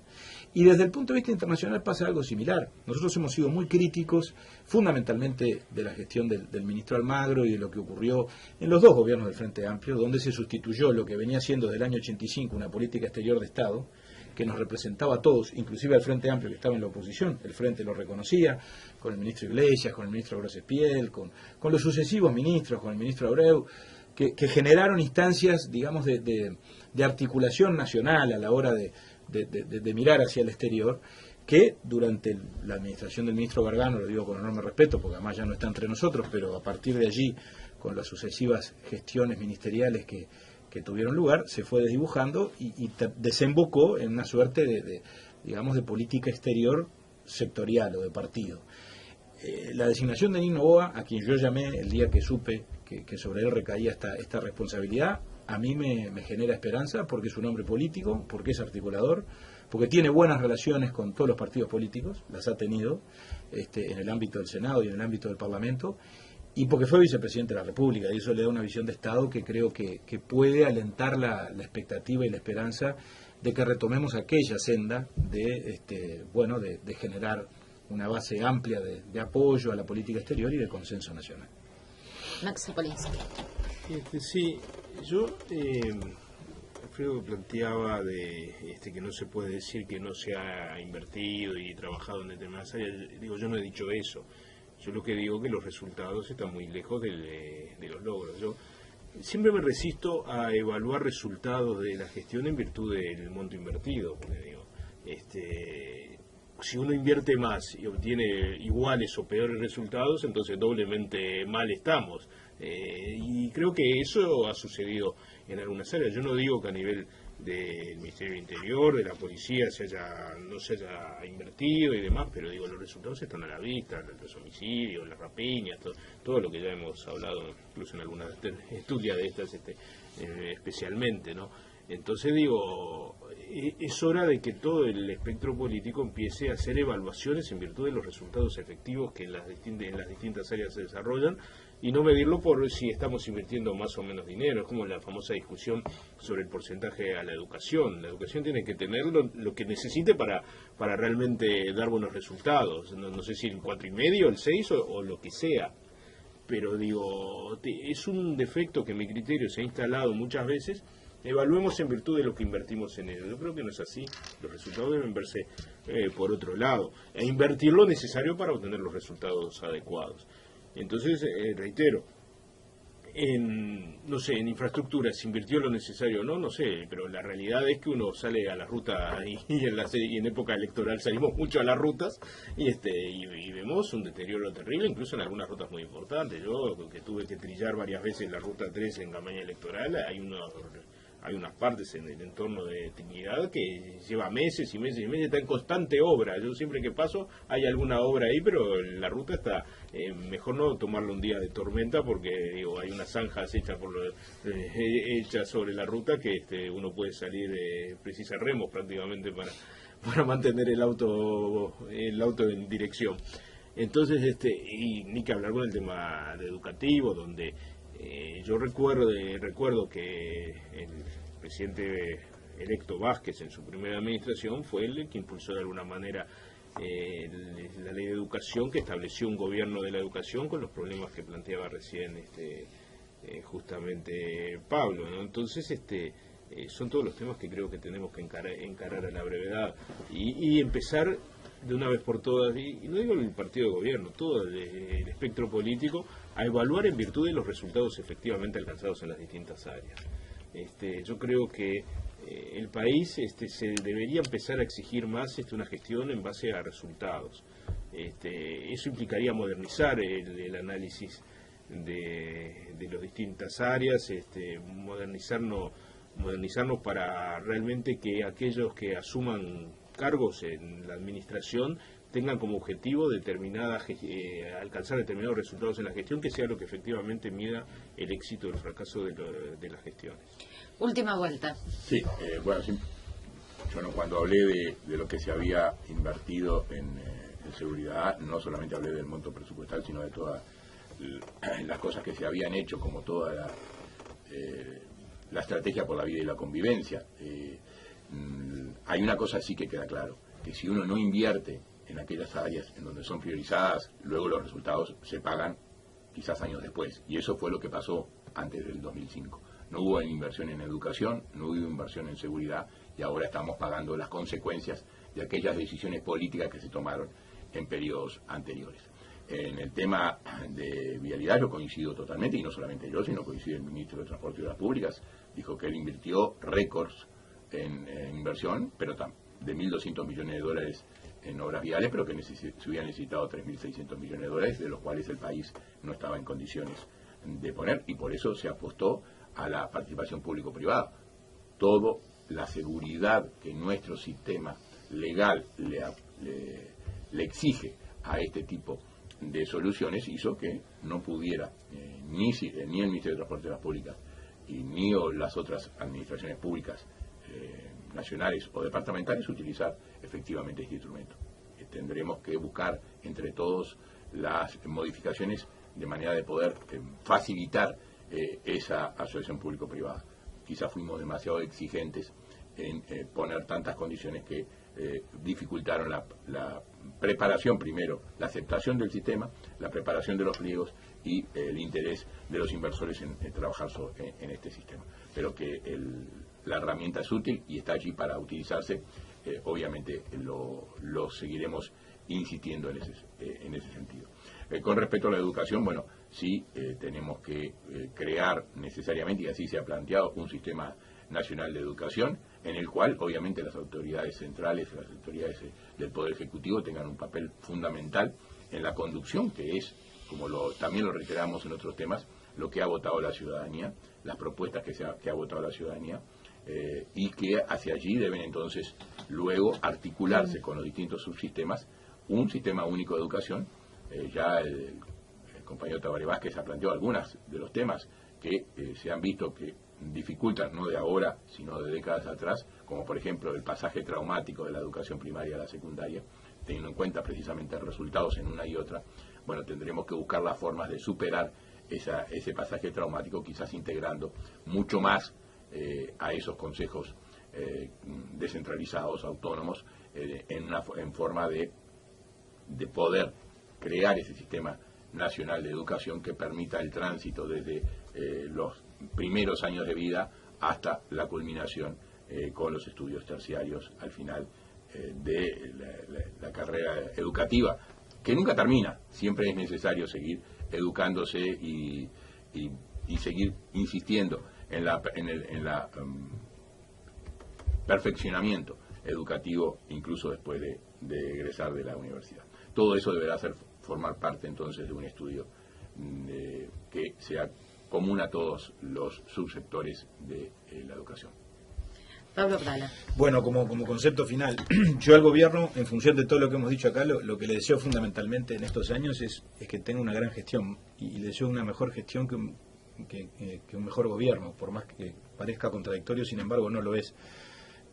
Y desde el punto de vista internacional pasa algo similar. Nosotros hemos sido muy críticos, fundamentalmente de la gestión del ministro Almagro y de lo que ocurrió en los dos gobiernos del Frente Amplio, donde se sustituyó lo que venía siendo desde el año 85 una política exterior de Estado, que nos representaba a todos, inclusive al Frente Amplio que estaba en la oposición. El Frente lo reconocía, con el ministro Iglesias, con el ministro Grosses Piel, con los sucesivos ministros, con el ministro Abreu, que generaron instancias, digamos, de articulación nacional a la hora de mirar hacia el exterior, que durante la administración del ministro Gargano, lo digo con enorme respeto, porque además ya no está entre nosotros, pero a partir de allí, con las sucesivas gestiones ministeriales que tuvieron lugar, se fue desdibujando y desembocó en una suerte digamos, de política exterior sectorial o de partido. La designación de Nino Boa, a quien yo llamé el día que supe que sobre él recaía esta responsabilidad, a mí me genera esperanza, porque es un hombre político, porque es articulador, porque tiene buenas relaciones con todos los partidos políticos, las ha tenido en el ámbito del Senado y en el ámbito del Parlamento, y porque fue vicepresidente de la República, y eso le da una visión de Estado que creo que puede alentar la expectativa y la esperanza de que retomemos aquella senda de generar una base amplia de apoyo a la política exterior y de consenso nacional. Max Polinsky. Sí, yo Alfredo planteaba que no se puede decir que no se ha invertido y trabajado en determinadas áreas. Digo, yo no he dicho eso. Yo lo que digo es que los resultados están muy lejos de los logros. Yo siempre me resisto a evaluar resultados de la gestión en virtud del monto invertido, porque digo, si uno invierte más y obtiene iguales o peores resultados, entonces doblemente mal estamos. Y creo que eso ha sucedido en algunas áreas. Yo no digo que a nivel del Ministerio del Interior, de la policía, no se haya invertido y demás, pero digo, los resultados están a la vista, los homicidios, las rapiñas, todo lo que ya hemos hablado, incluso en algunas tertulias de estas especialmente, ¿no? Entonces digo, es hora de que todo el espectro político empiece a hacer evaluaciones en virtud de los resultados efectivos que en las distintas áreas se desarrollan, y no medirlo por si estamos invirtiendo más o menos dinero. Es como la famosa discusión sobre el porcentaje a la educación. La educación tiene que tener lo que necesite para realmente dar buenos resultados. No sé si el 4,5, el 6 o lo que sea. Pero digo, es un defecto que en mi criterio se ha instalado muchas veces. Evaluemos en virtud de lo que invertimos en ello. Yo creo que no es así. Los resultados deben verse por otro lado. E invertir lo necesario para obtener los resultados adecuados. Entonces, reitero, no sé, en infraestructura, ¿se invirtió lo necesario o no? No sé, pero la realidad es que uno sale a la ruta y en época electoral salimos mucho a las rutas y vemos un deterioro terrible, incluso en algunas rutas muy importantes. Yo, que tuve que trillar varias veces la ruta 3 en campaña electoral, hay unas partes en el entorno de Trinidad que lleva meses y meses y meses, está en constante obra. Yo siempre que paso hay alguna obra ahí, pero la ruta está, mejor no tomarlo un día de tormenta, porque digo, hay unas zanjas hechas sobre la ruta que uno puede salir, precisa remos prácticamente para mantener el auto en dirección. Entonces, y ni que hablar con el tema educativo, donde yo recuerdo que el presidente electo Vázquez en su primera administración fue el que impulsó de alguna manera la ley de educación, que estableció un gobierno de la educación con los problemas que planteaba recién justamente Pablo, ¿no? Entonces son todos los temas que creo que tenemos que encarar a la brevedad y empezar de una vez por todas, y no digo el partido de gobierno, todo el espectro político, a evaluar en virtud de los resultados efectivamente alcanzados en las distintas áreas. Yo creo que el país se debería empezar a exigir más una gestión en base a resultados. Eso implicaría modernizar el análisis de las distintas áreas, modernizarnos para realmente que aquellos que asuman cargos en la administración tengan como objetivo alcanzar determinados resultados en la gestión, que sea lo que efectivamente mida el éxito o el fracaso de las gestiones. Última vuelta. Sí, bueno, sí, yo cuando hablé de lo que se había invertido en seguridad, no solamente hablé del monto presupuestal, sino de todas las cosas que se habían hecho, como toda la estrategia por la vida y la convivencia. Hay una cosa sí que queda claro, que si uno no invierte en aquellas áreas en donde son priorizadas, luego los resultados se pagan quizás años después. Y eso fue lo que pasó antes del 2005. No hubo inversión en educación, no hubo inversión en seguridad, y ahora estamos pagando las consecuencias de aquellas decisiones políticas que se tomaron en periodos anteriores. En el tema de vialidad yo coincido totalmente, y no solamente yo, sino coincide el ministro de Transporte y Obras Públicas, dijo que él invirtió récords en inversión, pero de $1.200 millones en obras viales, pero que se hubiera necesitado 3.600 millones de dólares, de los cuales el país no estaba en condiciones de poner, y por eso se apostó a la participación público-privada. Toda la seguridad que nuestro sistema legal le exige a este tipo de soluciones hizo que no pudiera ni el Ministerio de Transporte y Obras Públicas ni las otras administraciones públicas nacionales o departamentales utilizar efectivamente este instrumento. Tendremos que buscar entre todos las modificaciones de manera de poder facilitar esa asociación público-privada. Quizás fuimos demasiado exigentes en poner tantas condiciones que dificultaron la preparación primero, la aceptación del sistema, la preparación de los pliegos y el interés de los inversores en trabajar en este sistema. Pero que la herramienta es útil y está allí para utilizarse, obviamente lo seguiremos insistiendo en ese sentido. Con respecto a la educación, bueno, sí tenemos que crear necesariamente, y así se ha planteado, un sistema nacional de educación, en el cual obviamente las autoridades centrales, las autoridades del Poder Ejecutivo tengan un papel fundamental en la conducción, que es, como también lo reiteramos en otros temas, lo que ha votado la ciudadanía, las propuestas que ha votado la ciudadanía, y que hacia allí deben entonces luego articularse con los distintos subsistemas un sistema único de educación. Ya el compañero Tabaré Vázquez ha planteado algunos de los temas que se han visto que dificultan, no de ahora, sino de décadas atrás, como por ejemplo el pasaje traumático de la educación primaria a la secundaria, teniendo en cuenta precisamente resultados en una y otra. Bueno, tendremos que buscar las formas de superar ese pasaje traumático, quizás integrando mucho más a esos consejos descentralizados, autónomos, en forma de poder crear ese sistema nacional de educación que permita el tránsito desde los primeros años de vida hasta la culminación con los estudios terciarios al final de la carrera educativa, que nunca termina. Siempre es necesario seguir educándose y seguir insistiendo en la perfeccionamiento educativo, incluso después de egresar de la universidad. Todo eso deberá formar parte entonces de un estudio que sea común a todos los subsectores de la educación. Pablo Abdala. Bueno, como concepto final, yo al gobierno, en función de todo lo que hemos dicho acá, lo que le deseo fundamentalmente en estos años es que tenga una gran gestión, y le deseo una mejor gestión que un mejor gobierno, por más que parezca contradictorio, sin embargo no lo es.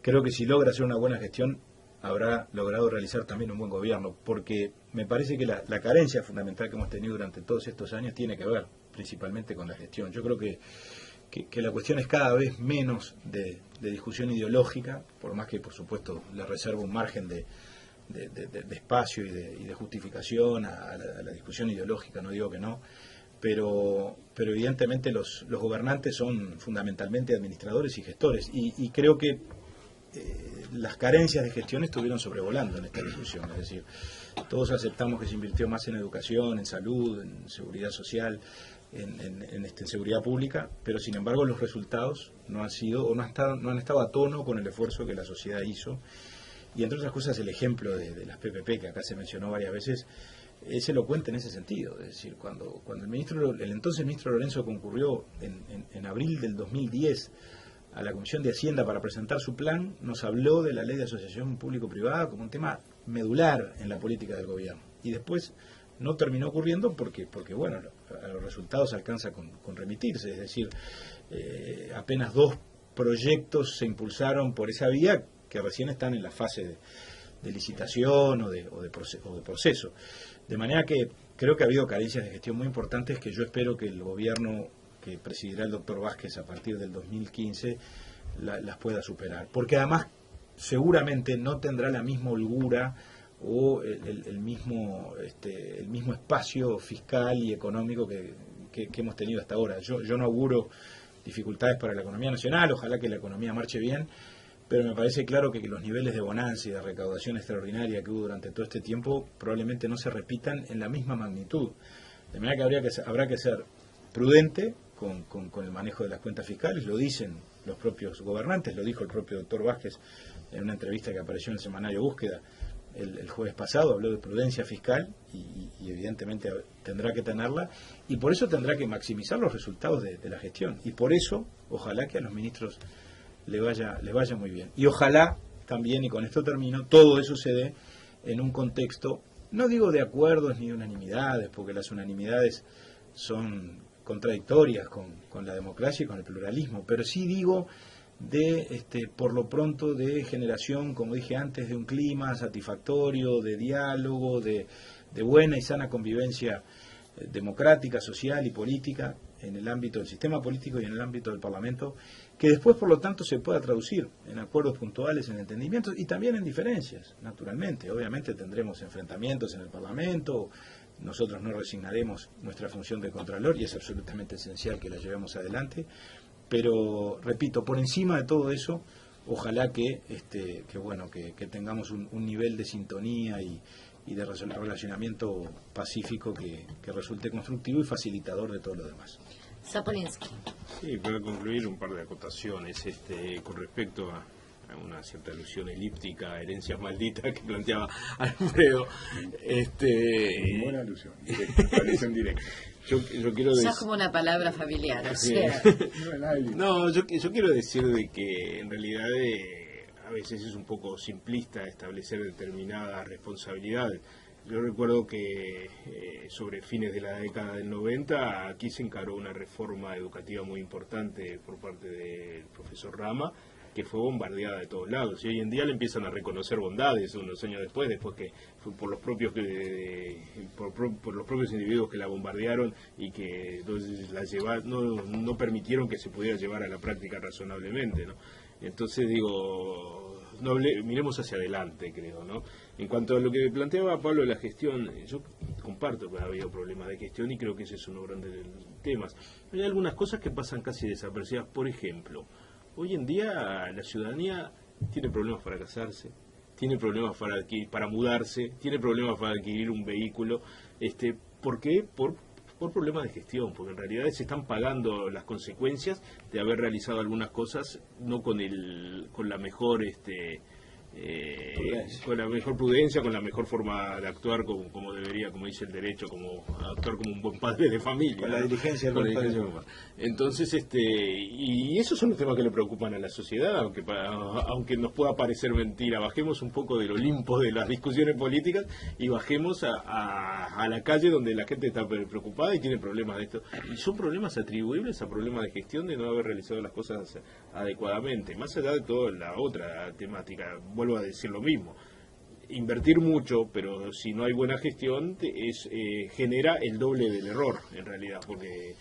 Creo que si logra hacer una buena gestión, habrá logrado realizar también un buen gobierno, porque me parece que la carencia fundamental que hemos tenido durante todos estos años tiene que ver principalmente con la gestión. Yo creo que la cuestión es cada vez menos de discusión ideológica, por más que por supuesto le reservo un margen de espacio y de justificación a la discusión ideológica, no digo que no, pero evidentemente los gobernantes son fundamentalmente administradores y gestores, y creo que las carencias de gestión estuvieron sobrevolando en esta discusión. Es decir, todos aceptamos que se invirtió más en educación, en salud, en seguridad social, en seguridad pública, pero sin embargo los resultados no han sido o no han estado a tono con el esfuerzo que la sociedad hizo. Y entre otras cosas el ejemplo de las PPP, que acá se mencionó varias veces, es elocuente en ese sentido. Es decir, cuando el entonces ministro Lorenzo concurrió en abril del 2010 a la Comisión de Hacienda para presentar su plan, nos habló de la ley de asociación público-privada como un tema medular en la política del gobierno. Y después no terminó ocurriendo porque bueno, a los resultados se alcanza con remitirse. Es decir, apenas 2 proyectos se impulsaron por esa vía que recién están en la fase de licitación o de proceso. De manera que creo que ha habido carencias de gestión muy importantes que yo espero que el gobierno que presidirá el doctor Vázquez a partir del 2015 las pueda superar. Porque además seguramente no tendrá la misma holgura o el mismo espacio fiscal y económico que hemos tenido hasta ahora. Yo no auguro dificultades para la economía nacional, ojalá que la economía marche bien, pero me parece claro que los niveles de bonanza y de recaudación extraordinaria que hubo durante todo este tiempo probablemente no se repitan en la misma magnitud. De manera que habrá que ser prudente con el manejo de las cuentas fiscales. Lo dicen los propios gobernantes, lo dijo el propio doctor Vázquez en una entrevista que apareció en el semanario Búsqueda el jueves pasado, habló de prudencia fiscal y evidentemente tendrá que tenerla, y por eso tendrá que maximizar los resultados de la gestión, y por eso ojalá que a los ministros les vaya muy bien, y ojalá también, y con esto termino, todo eso se dé en un contexto, no digo de acuerdos ni de unanimidades, porque las unanimidades son contradictorias con la democracia y con el pluralismo, pero sí digo por lo pronto de generación, como dije antes, de un clima satisfactorio, de diálogo, de buena y sana convivencia democrática, social y política en el ámbito del sistema político y en el ámbito del Parlamento, que después por lo tanto se pueda traducir en acuerdos puntuales, en entendimientos y también en diferencias, naturalmente. Obviamente tendremos enfrentamientos en el Parlamento, nosotros no resignaremos nuestra función de contralor y es absolutamente esencial que la llevemos adelante, pero repito, por encima de todo eso, ojalá que tengamos un nivel de sintonía y y de relacionamiento pacífico que resulte constructivo y facilitador de todo lo demás. Zapolinsky. Sí, para concluir un par de acotaciones con respecto a una cierta alusión elíptica, herencias malditas que planteaba Alfredo. Buena alusión, alusión directa. Yo quiero decir... Ya es como una palabra familiar, o Sí. sea. No, yo quiero decir de que en realidad a veces es un poco simplista establecer determinadas responsabilidades. Yo recuerdo que sobre fines de la década del 90 aquí se encaró una reforma educativa muy importante por parte del profesor Rama, que fue bombardeada de todos lados, y hoy en día le empiezan a reconocer bondades unos años después que fue por los propios por los propios individuos que la bombardearon y que entonces no permitieron que se pudiera llevar a la práctica razonablemente, ¿no? Entonces digo, miremos hacia adelante, creo, ¿no? En cuanto a lo que planteaba Pablo de la gestión, yo comparto que ha habido problemas de gestión y creo que ese es uno de los grandes temas. Hay algunas cosas que pasan casi desapercibidas. Por ejemplo, hoy en día la ciudadanía tiene problemas para casarse, tiene problemas para mudarse, tiene problemas para adquirir un vehículo. ¿Por qué? Por problemas de gestión, porque en realidad se están pagando las consecuencias de haber realizado algunas cosas no con la mejor con la mejor prudencia, con la mejor forma de actuar como debería, como dice el derecho, como actuar como un buen padre de familia, con la diligencia del buen padre. Entonces, y esos son los temas que le preocupan a la sociedad, aunque nos pueda parecer mentira. Bajemos un poco del Olimpo de las discusiones políticas y bajemos a la calle donde la gente está preocupada y tiene problemas de esto. Y son problemas atribuibles a problemas de gestión, de no haber realizado las cosas adecuadamente. Más allá de toda la otra temática, vuelvo a decir lo mismo, invertir mucho, pero si no hay buena gestión genera el doble del error en realidad, porque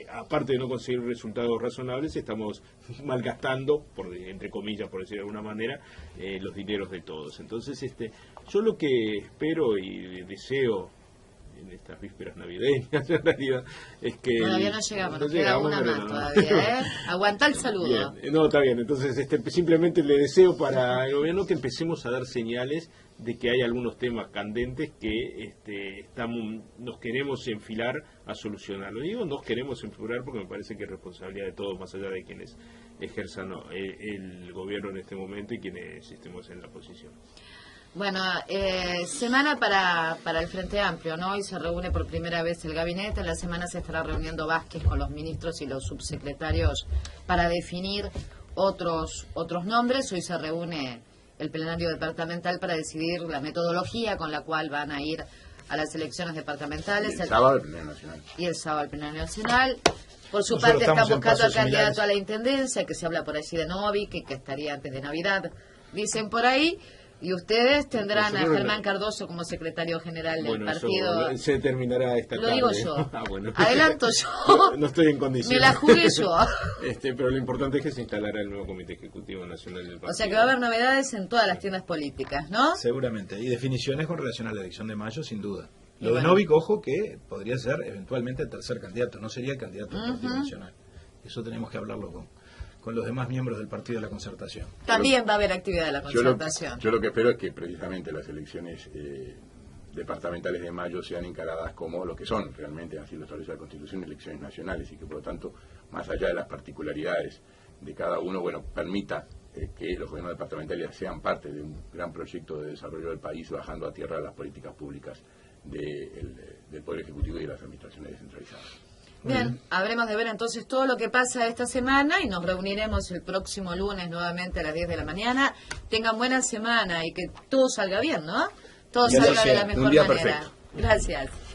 aparte de no conseguir resultados razonables, estamos malgastando, entre comillas, por decir de alguna manera, los dineros de todos. Entonces, yo lo que espero y deseo en estas vísperas navideñas, en realidad, es que... Todavía no llegamos, nos queda una más todavía, ¿eh? Aguantá el saludo. Bien. No, está bien, entonces simplemente le deseo para el gobierno que empecemos a dar señales de que hay algunos temas candentes que nos queremos enfilar a solucionarlo. Digo, nos queremos enfilar porque me parece que es responsabilidad de todos, más allá de quienes ejerzan el gobierno en este momento y quienes estemos en la posición. Bueno, semana para el Frente Amplio, ¿no? Hoy se reúne por primera vez el gabinete. En la semana se estará reuniendo Vázquez con los ministros y los subsecretarios para definir otros nombres. Hoy se reúne el plenario departamental para decidir la metodología con la cual van a ir a las elecciones departamentales. El sábado el plenario nacional. Y el sábado el plenario nacional. Por su Nosotros parte están buscando al similares. candidato a la intendencia, que se habla por allí de Novi, que estaría antes de Navidad, dicen por ahí. Y ustedes tendrán a Germán Cardoso como secretario general del partido. Eso se terminará esta tarde. Lo digo yo. Bueno. Adelanto yo. No estoy en condiciones. Me la jugué yo. Pero lo importante es que se instalará el nuevo Comité Ejecutivo Nacional del partido. O sea que va a haber novedades en todas las tiendas políticas, ¿no? Seguramente. Y definiciones con relación a la elección de mayo, sin duda. Lo de bueno. Novik, ojo, que podría ser eventualmente el tercer candidato. No sería el candidato del Partido Nacional. Eso tenemos que hablarlo con los demás miembros del Partido de la Concertación. También va a haber actividad de la Concertación. Yo lo que espero es que precisamente las elecciones departamentales de mayo sean encaradas como lo que son realmente, así lo establece la Constitución, elecciones nacionales, y que por lo tanto, más allá de las particularidades de cada uno, permita que los gobiernos departamentales sean parte de un gran proyecto de desarrollo del país, bajando a tierra las políticas públicas del Poder Ejecutivo y de las administraciones descentralizadas. Bien, habremos de ver entonces todo lo que pasa esta semana y nos reuniremos el próximo lunes nuevamente a las 10 de la mañana. Tengan buena semana y que todo salga bien, ¿no? Todo salga de la mejor manera. Perfecto. Gracias.